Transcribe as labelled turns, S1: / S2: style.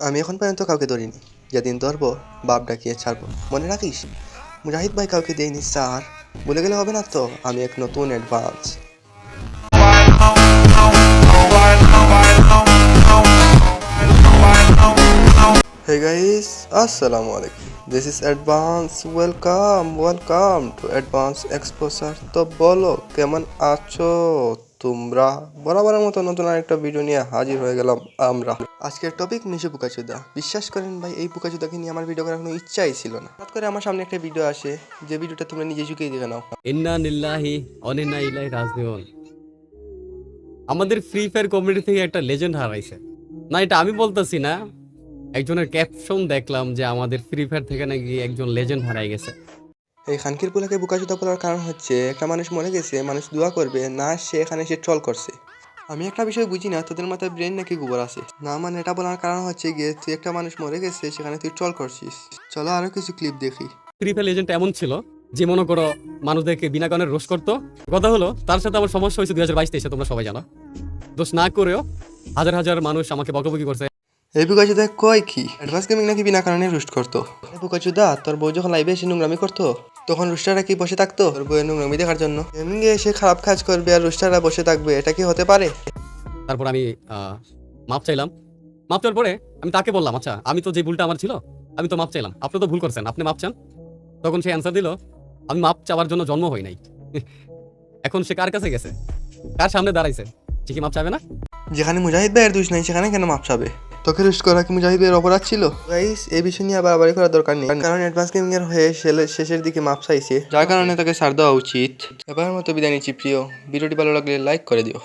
S1: আমি এখন পর্যন্ত কাউকে ধরিনি, যেদিন ধরবো বাপ ডাকিয়ে ছাড়বো। মনে রাখিস, মুজাহিদ ভাই কাউকে দেয়নি স্যার, বলে গেলে হবে না তো। আমি এক নতুন advance. Hey guys, assalamu alaikum. This is Advance. Welcome to Advance Exposure. তো বলো কেমন আছো তোমরা? বরাবরের মতো নতুন আরেকটা ভিডিও নিয়ে হাজির হয়ে গেলাম আমরা। আজকের টপিক নিশু পুকাচুদা। বিশ্বাস করেন ভাই, এই পুকাচুদাকে নিয়ে আমার ভিডিও করার কোনো ইচ্ছাই ছিল না। হঠাৎ করে আমার সামনে একটা ভিডিও আসে, যে ভিডিওটা তোমরা নিজে চুকেই দেখে নাও।
S2: ইন্না লিল্লাহি ওয়া ইন্না ইলাইহি রাজিউন। আমাদের ফ্রি ফায়ার কমিউনিটি থেকে একটা লেজেন্ড হারাইছে। না, এটা আমি বলতেছি না, একজনের ক্যাপশন দেখলাম যে আমাদের ফ্রি ফায়ার থেকে নাকি একজন লেজেন্ড হারাই গেছে।
S1: এই খানকির পোলাকে বুকাচুদা বলার কারণ হচ্ছে, একটা মানুষ মরে গেছে, মানুষ দোয়া করবে না, সে এখানে সে ট্রল করছে। আমি একটা বিষয় বুঝি না, তোদের মাথায় ব্রেন নাকি গোবর আছে না? মানে এটা বলার কারণ হচ্ছে গিয়ে, তুই একটা মানুষ মরে গেছে, সেখানে তুই ট্রল করছিস। চলো আরো কিছু ক্লিপ দেখি।
S2: ফ্রি ফায়ার লেজেন্ড এমন ছিল যে মনে করো মানুষদেরকে বিনা কারণে রোস্ট করতো। কথা হলো তার সাথে আমার সমস্যা হয়েছে 2022-23, তোমরা সবাই জানো। দোষ না করেও হাজার হাজার মানুষ আমাকে বকাবকি করছে।
S1: এই বুকাচুদা কয় কি অ্যাডভান্স গেমিং নাকি বিনা কারণে রুস্ট করতো? এই বুকাচুদা, তোর বউ যখন লাইভে এসে নোংরামি করতো, তখন রুস্টাররা কি বসে থাকতো তোর বউয়ের নোংরামি দেখার জন্য? গেমিং এ এসে খারাপ কাজ করবে আর রুস্টাররা বসে থাকবে, এটা কি হতে পারে?
S2: তারপর আমি মাপ চাইলাম। মাপ চাওয়ার পরে আমি তাকে বললাম, আচ্ছা আমি তো যে ভুলটা আমার ছিল, আমি তো মাপ চাইলাম, আপনি তো ভুল করছেন, আপনি মাপ চান। তখন সে অ্যান্সার দিল, আমি মাপ চাওয়ার জন্য জন্ম হই নাই। এখন সে কার কাছে গেছে, কার সামনে দাঁড়াইছে, সে কি মাপ চাবে না?
S1: যেখানে মুজাহিদ ভাইয়ের দোষ নাই, সেখানে কেন মাপ চাবে? তোকে রুস্ট করা কি মুজাহিদ ভাইয়ের অপরাধ ছিল? গাইস, এই বিষয় নিয়ে বাড়াবাড়ি করার দরকার নেই, কারণ অ্যাডভান্স গেমিং এর হয়ে শেষের দিকে মাপ চাইছে, যার কারণে তাকে ছাড় দেওয়া উচিত। এবার মতো বিদায় নিচ্ছি প্রিয়। ভিডিওটি ভালো লাগলে লাইক করে দিও।